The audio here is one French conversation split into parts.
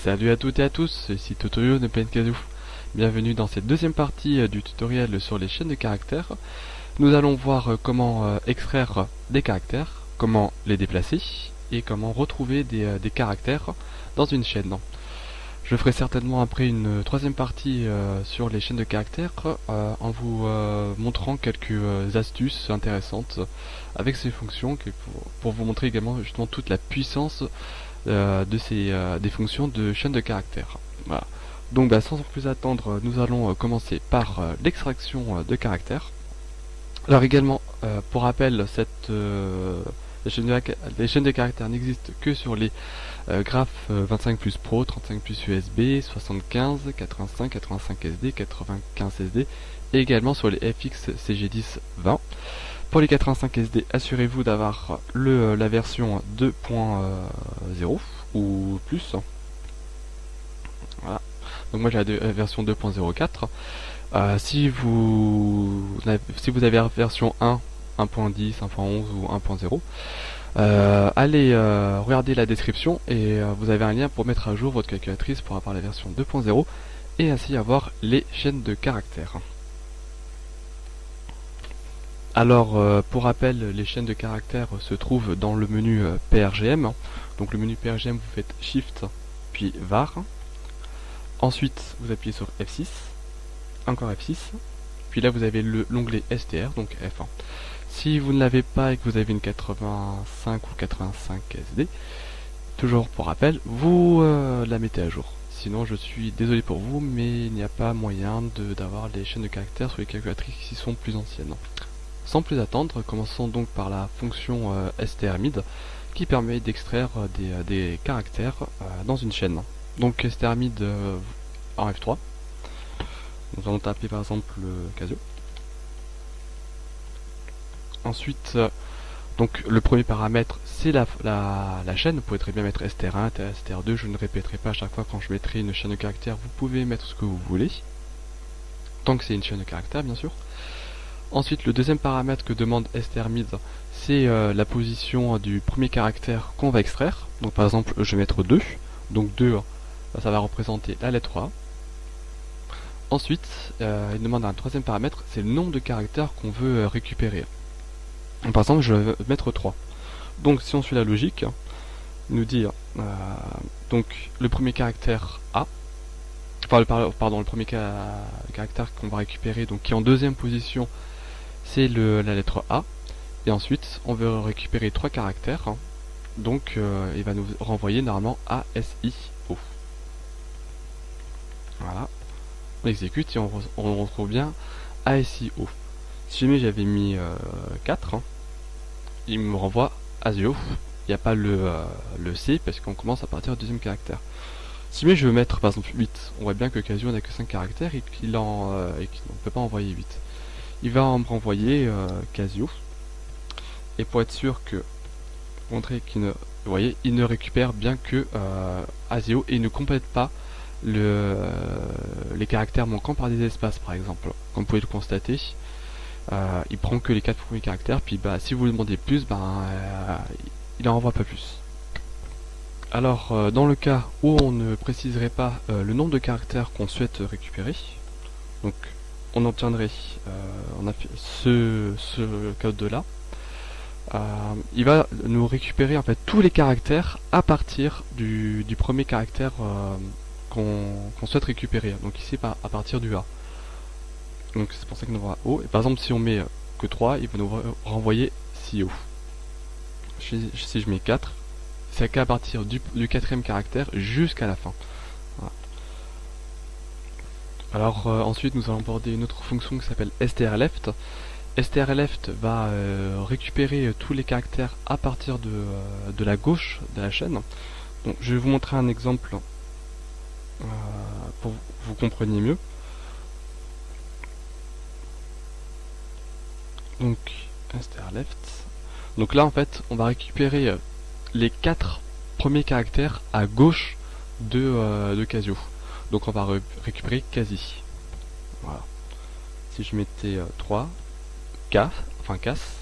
Salut à toutes et à tous, ici Totoyo de Penkazoo. Bienvenue dans cette deuxième partie du tutoriel sur les chaînes de caractères. Nous allons voir comment extraire des caractères, comment les déplacer et comment retrouver des caractères dans une chaîne. Je ferai certainement après une troisième partie sur les chaînes de caractères en vous montrant quelques astuces intéressantes avec ces fonctions pour vous montrer également justement toute la puissance des fonctions de chaîne de caractères. Voilà. Donc sans plus attendre, nous allons commencer par l'extraction de caractères. Alors également, pour rappel, les chaînes de caractères n'existent que sur les graphes 25 Plus Pro, 35 Plus USB, 75, 85, 85 SD, 95 SD et également sur les FX CG10 20. Pour les 85 SD, assurez-vous d'avoir la version 2.0 ou plus. Voilà. Donc moi j'ai la version 2.04. Si vous avez la version 1, 1.10, 1.11 ou 1.0, allez regarder la description et vous avez un lien pour mettre à jour votre calculatrice pour avoir la version 2.0 et ainsi avoir les chaînes de caractères. Alors, pour rappel, les chaînes de caractères se trouvent dans le menu PRGM. Donc le menu PRGM, vous faites Shift, puis var. Ensuite, vous appuyez sur F6, encore F6. Puis là, vous avez l'onglet STR, donc F1. Si vous ne l'avez pas et que vous avez une 85 ou 85 SD, toujours pour rappel, vous la mettez à jour. Sinon, je suis désolé pour vous, mais il n'y a pas moyen d'avoir les chaînes de caractères sur les calculatrices qui sont plus anciennes. Sans plus attendre, commençons donc par la fonction strmid qui permet d'extraire des caractères dans une chaîne. Donc strmid en F3, nous allons taper par exemple Casio. Ensuite, donc le premier paramètre c'est la chaîne. Vous pouvez très bien mettre str1, str2, je ne répéterai pas à chaque fois quand je mettrai une chaîne de caractères, vous pouvez mettre ce que vous voulez, tant que c'est une chaîne de caractères bien sûr. Ensuite, le deuxième paramètre que demande strmid, c'est la position du premier caractère qu'on va extraire. Donc par exemple, je vais mettre 2. Donc 2, ça va représenter la lettre A. Ensuite, il demande un troisième paramètre, c'est le nombre de caractères qu'on veut récupérer. Donc, par exemple, je vais mettre 3. Donc si on suit la logique, nous dire donc le premier caractère A, enfin le premier caractère qu'on va récupérer, donc qui est en deuxième position, c'est la lettre A, et ensuite on veut récupérer 3 caractères, donc il va nous renvoyer normalement ASIO. Voilà, on exécute et on retrouve bien ASIO. Si jamais j'avais mis 4, il me renvoie ASIO, il n'y a pas le C parce qu'on commence à partir du deuxième caractère. Si jamais je veux mettre par exemple 8, on voit bien que Casio n'a que 5 caractères et qu'il ne peut pas envoyer 8. Il va me renvoyer Casio. Et pour être sûr que montrer qu'il ne, vous voyez, il ne récupère bien que ASIO et il ne complète pas les caractères manquants par des espaces par exemple. Comme vous pouvez le constater, il prend que les 4 premiers caractères, puis si vous lui demandez plus, il n'en envoie pas plus. Alors, dans le cas où on ne préciserait pas le nombre de caractères qu'on souhaite récupérer, donc on obtiendrait ce code-là. Il va nous récupérer en fait tous les caractères à partir du premier caractère qu'on souhaite récupérer. Donc ici à partir du A. Donc c'est pour ça qu'il nous envoie O. Et par exemple si on met que 3, il va nous renvoyer SIO. Si je mets 4, c'est qu'à partir du quatrième caractère jusqu'à la fin. Voilà. Alors ensuite nous allons aborder une autre fonction qui s'appelle strleft. strleft va récupérer tous les caractères à partir de la gauche de la chaîne. Donc je vais vous montrer un exemple pour que vous compreniez mieux. Donc strleft. Donc là en fait on va récupérer les 4 premiers caractères à gauche de Casio. Donc on va récupérer quasi. Voilà. Si je mettais 3, K, enfin casse,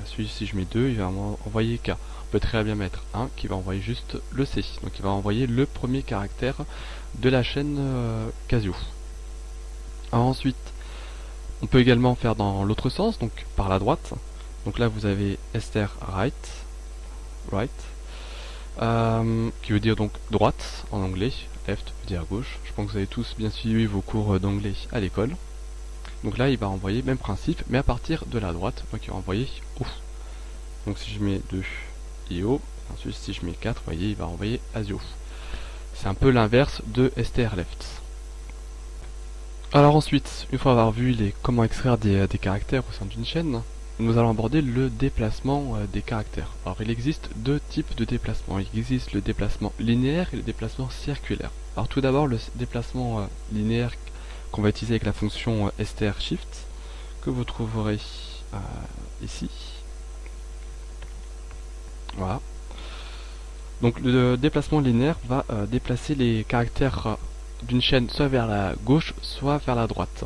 Celui si je mets 2, il va envoyer K. On peut très bien mettre 1 qui va envoyer juste le C. Donc il va envoyer le premier caractère de la chaîne Casio. Alors ensuite, on peut également faire dans l'autre sens, donc par la droite. Donc là vous avez str right, qui veut dire donc droite en anglais, left veut dire gauche. Je pense que vous avez tous bien suivi vos cours d'anglais à l'école. Donc là il va envoyer même principe, mais à partir de la droite, donc il va envoyer haut. Donc si je mets 2 et haut, ensuite si je mets 4, vous voyez il va envoyer asio. C'est un peu l'inverse de str left. Alors ensuite, une fois avoir vu comment extraire des caractères au sein d'une chaîne, nous allons aborder le déplacement des caractères. Alors il existe deux types de déplacement. Il existe le déplacement linéaire et le déplacement circulaire. Alors tout d'abord le déplacement linéaire qu'on va utiliser avec la fonction str_shift que vous trouverez ici. Voilà. Donc le déplacement linéaire va déplacer les caractères d'une chaîne soit vers la gauche, soit vers la droite.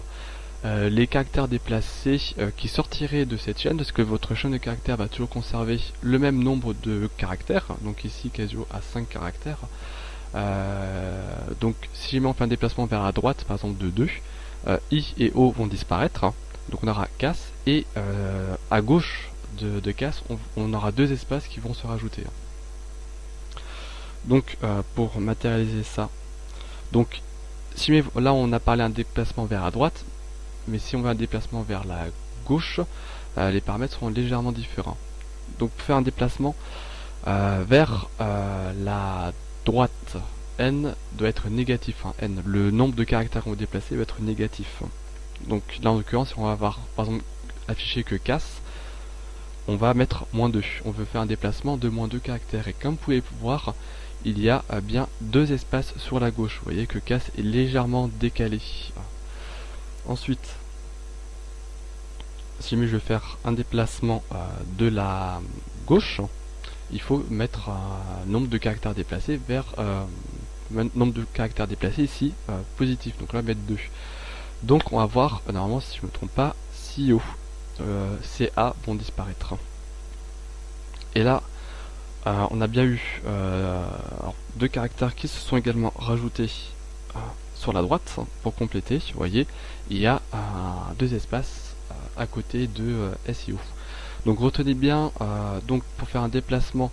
Les caractères déplacés qui sortiraient de cette chaîne, parce que votre chaîne de caractères va toujours conserver le même nombre de caractères. Donc ici Casio a 5 caractères. Donc si on fait un déplacement vers la droite, par exemple de 2, I et O vont disparaître. Donc on aura CAS et à gauche de CAS, on aura deux espaces qui vont se rajouter. Donc pour matérialiser ça, donc si là on a parlé d'un déplacement vers la droite, mais si on veut un déplacement vers la gauche, les paramètres seront légèrement différents. Donc pour faire un déplacement vers la droite, n doit être négatif. Hein, n, le nombre de caractères qu'on veut déplacer va être négatif. Donc là en l'occurrence, si on va avoir par exemple affiché que CAS, on va mettre -2. On veut faire un déplacement de -2 caractères. Et comme vous pouvez voir, il y a bien deux espaces sur la gauche. Vous voyez que CAS est légèrement décalé. Ensuite, si je veux faire un déplacement de la gauche, il faut mettre un nombre de caractères déplacés vers nombre de caractères déplacés ici positif. Donc là, on va mettre 2. Donc on va voir, normalement, si je ne me trompe pas, CIO, CA vont disparaître. Et là, on a bien eu deux caractères qui se sont également rajoutés sur la droite pour compléter. Vous voyez, il y a deux espaces à côté de SEO. Donc retenez bien, donc pour faire un déplacement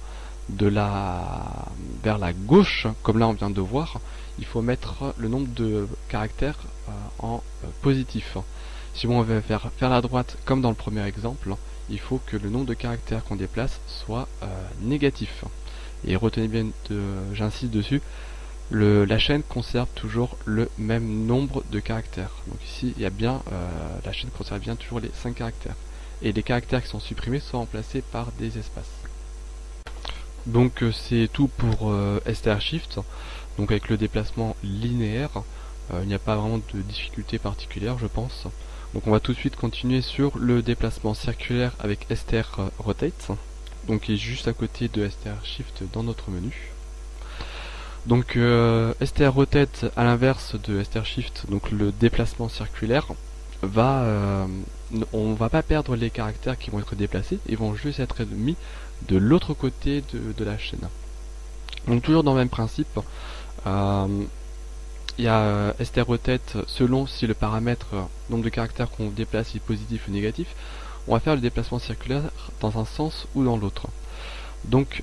vers la gauche, comme là on vient de voir, il faut mettre le nombre de caractères en positif. Si on veut faire la droite comme dans le premier exemple, il faut que le nombre de caractères qu'on déplace soit négatif. Et retenez bien, j'insiste dessus, la chaîne conserve toujours le même nombre de caractères. Donc ici, il y a bien, la chaîne conserve bien toujours les 5 caractères. Et les caractères qui sont supprimés sont remplacés par des espaces. Donc c'est tout pour str_shift. Donc avec le déplacement linéaire, il n'y a pas vraiment de difficulté particulière, je pense. Donc on va tout de suite continuer sur le déplacement circulaire avec str_rotate, donc qui est juste à côté de str_shift dans notre menu. Donc str_rotate à l'inverse de str_shift, donc le déplacement circulaire on va pas perdre les caractères qui vont être déplacés, ils vont juste être mis de l'autre côté de la chaîne. Donc toujours dans le même principe, il y a str_rotate selon si le paramètre nombre de caractères qu'on déplace est positif ou négatif. On va faire le déplacement circulaire dans un sens ou dans l'autre. Donc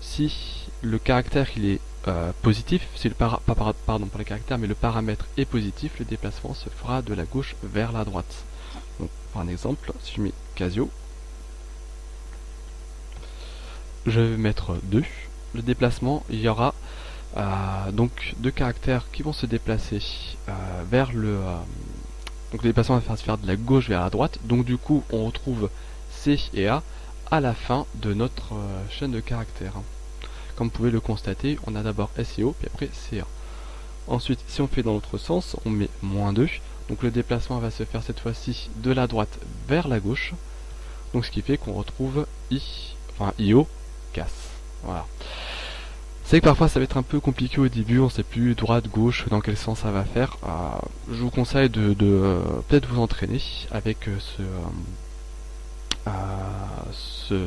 si le caractère il est positif, si pas le caractère mais le paramètre est positif, le déplacement se fera de la gauche vers la droite. Donc pour un exemple, si je mets Casio, je vais mettre 2. Le déplacement, il y aura donc deux caractères qui vont se déplacer vers donc le déplacement va se faire de la gauche vers la droite. Donc du coup, on retrouve C et A à la fin de notre chaîne de caractères. Comme vous pouvez le constater, on a d'abord S et O, puis après CA. Ensuite, si on fait dans l'autre sens, on met -2. Donc le déplacement va se faire cette fois-ci de la droite vers la gauche. Donc ce qui fait qu'on retrouve IO, CAS. Voilà. C'est que parfois ça va être un peu compliqué au début, on sait plus droite, gauche, dans quel sens ça va faire. Je vous conseille de peut-être vous entraîner avec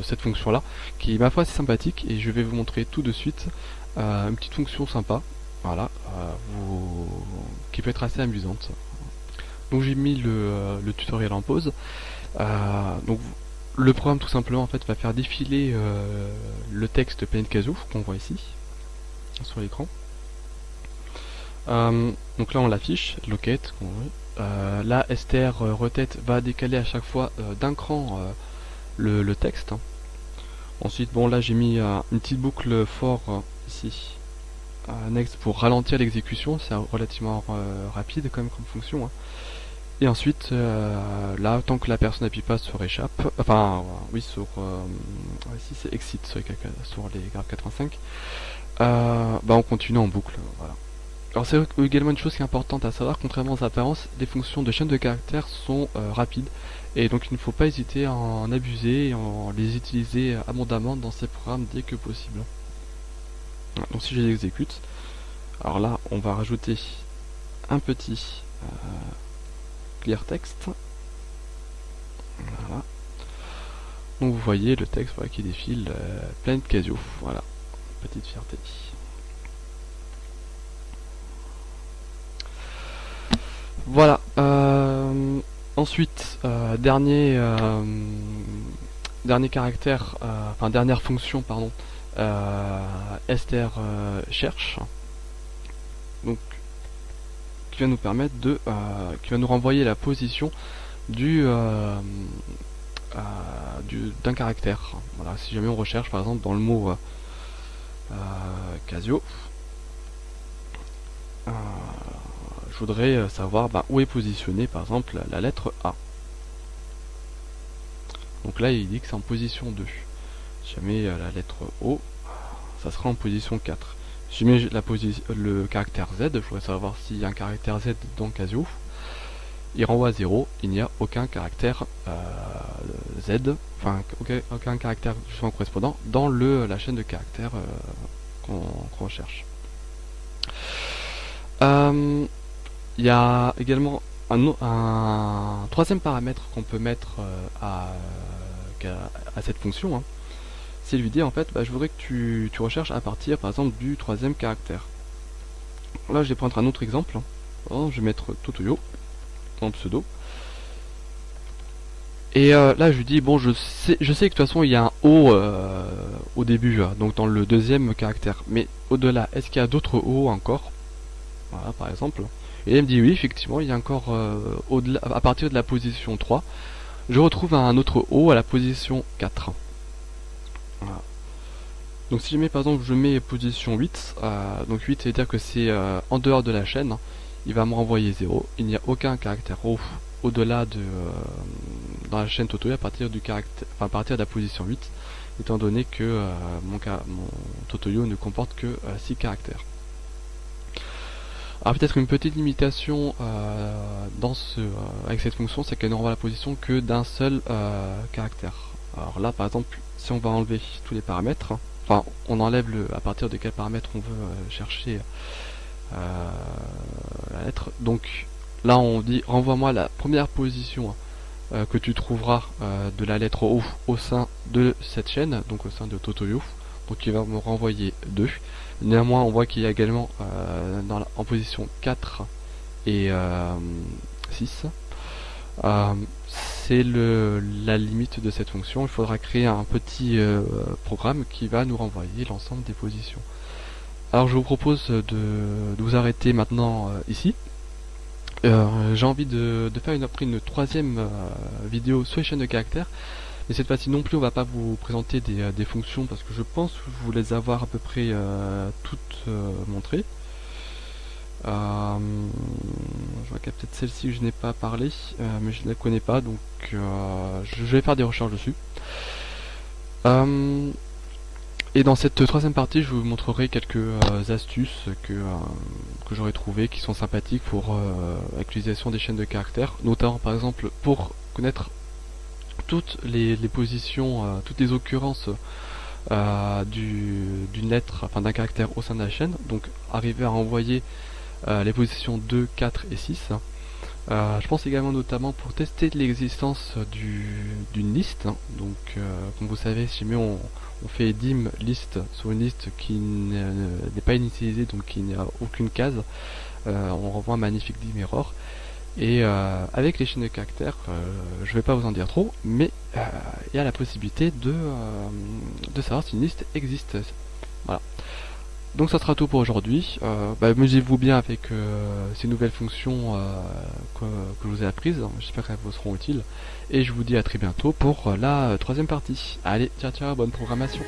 cette fonction là, qui est ma foi assez sympathique, et je vais vous montrer tout de suite une petite fonction sympa, voilà, qui peut être assez amusante. Donc j'ai mis le tutoriel en pause. Donc le programme tout simplement en fait va faire défiler le texte PNKazoo qu'on voit ici sur l'écran. Donc là on l'affiche, locate, là str rotate va décaler à chaque fois d'un cran le texte. Ensuite bon là j'ai mis une petite boucle for ici, next, pour ralentir l'exécution, c'est relativement rapide quand même comme fonction, hein. Et ensuite là tant que la personne n'appuie pas sur échappe, enfin oui sur ici c'est exit sur les graphes 85, bah on continue en boucle, voilà. Alors c'est également une chose qui est importante à savoir, contrairement aux apparences, les fonctions de chaîne de caractères sont rapides, et donc il ne faut pas hésiter à en abuser et en les utiliser abondamment dans ces programmes dès que possible. Voilà, donc si je les exécute, alors là on va rajouter un petit clear text. Voilà. Donc vous voyez le texte, voilà, qui défile PNKazoo, voilà, petite fierté. Voilà. Ensuite, dernier caractère, enfin dernière fonction, pardon, str cherche, donc qui va nous permettre qui va nous renvoyer la position d'un caractère. Voilà, si jamais on recherche par exemple dans le mot Casio, je voudrais savoir où est positionnée par exemple la lettre A. Donc là il dit que c'est en position 2. Si jamais la lettre O, ça sera en position 4. Si je mets le caractère Z, je voudrais savoir s'il y a un caractère Z dans Casio. Il renvoie à 0, il n'y a aucun caractère Z, enfin aucun caractère justement correspondant dans la chaîne de caractères qu'on recherche. Il y a également un troisième paramètre qu'on peut mettre à cette fonction, hein. C'est lui dire en fait, je voudrais que tu recherches à partir par exemple du troisième caractère. Là je vais prendre un autre exemple, hein. Alors, je vais mettre Totoyo en pseudo. Et là je lui dis bon, je sais que de toute façon il y a un O au début, donc dans le deuxième caractère, mais au-delà, est-ce qu'il y a d'autres O encore? Voilà par exemple. Et elle me dit oui, effectivement il y a encore à partir de la position 3, je retrouve un autre O à la position 4. Voilà. Donc si je mets par exemple, je mets position 8, donc 8 c'est à dire que c'est en dehors de la chaîne, il va me renvoyer 0, il n'y a aucun caractère O au-delà dans la chaîne Totoyo à partir de la position 8, étant donné que mon Totoyo ne comporte que 6 caractères. Alors peut-être une petite limitation avec cette fonction, c'est qu'elle ne renvoie la position que d'un seul caractère. Alors là par exemple, si on va enlever tous les paramètres, enfin on enlève à partir de quel paramètre on veut chercher la lettre, donc là on dit renvoie-moi la première position que tu trouveras de la lettre O au sein de cette chaîne, donc au sein de Totoyo, donc il va me renvoyer 2. Néanmoins on voit qu'il y a également en position 4 et 6. C'est la limite de cette fonction. Il faudra créer un petit programme qui va nous renvoyer l'ensemble des positions. Alors je vous propose de vous arrêter maintenant ici. J'ai envie de faire une troisième vidéo sur les chaînes de caractères, mais cette fois-ci non plus on va pas vous présenter des fonctions parce que je pense vous les avoir à peu près toutes montrées. Je vois qu'il y a peut-être celle-ci que je n'ai pas parlé, mais je ne la connais pas, donc je vais faire des recherches dessus. Et dans cette troisième partie, je vous montrerai quelques astuces que j'aurais trouvées qui sont sympathiques pour l'utilisation des chaînes de caractères, notamment par exemple pour connaître toutes les positions, toutes les occurrences d'une lettre, enfin d'un caractère au sein de la chaîne, donc arriver à envoyer les positions 2, 4 et 6. Je pense également notamment pour tester l'existence d'une liste, hein. Donc comme vous savez, si jamais on fait dim liste sur une liste qui n'est pas initialisée, donc qui n'a aucune case, on renvoie un magnifique dim error. Et avec les chaînes de caractères, je vais pas vous en dire trop, mais il y a la possibilité de savoir si une liste existe. Voilà. Donc ça sera tout pour aujourd'hui. Amusez-vous bien avec ces nouvelles fonctions que je vous ai apprises. J'espère qu'elles vous seront utiles. Et je vous dis à très bientôt pour la troisième partie. Allez, ciao ciao, bonne programmation.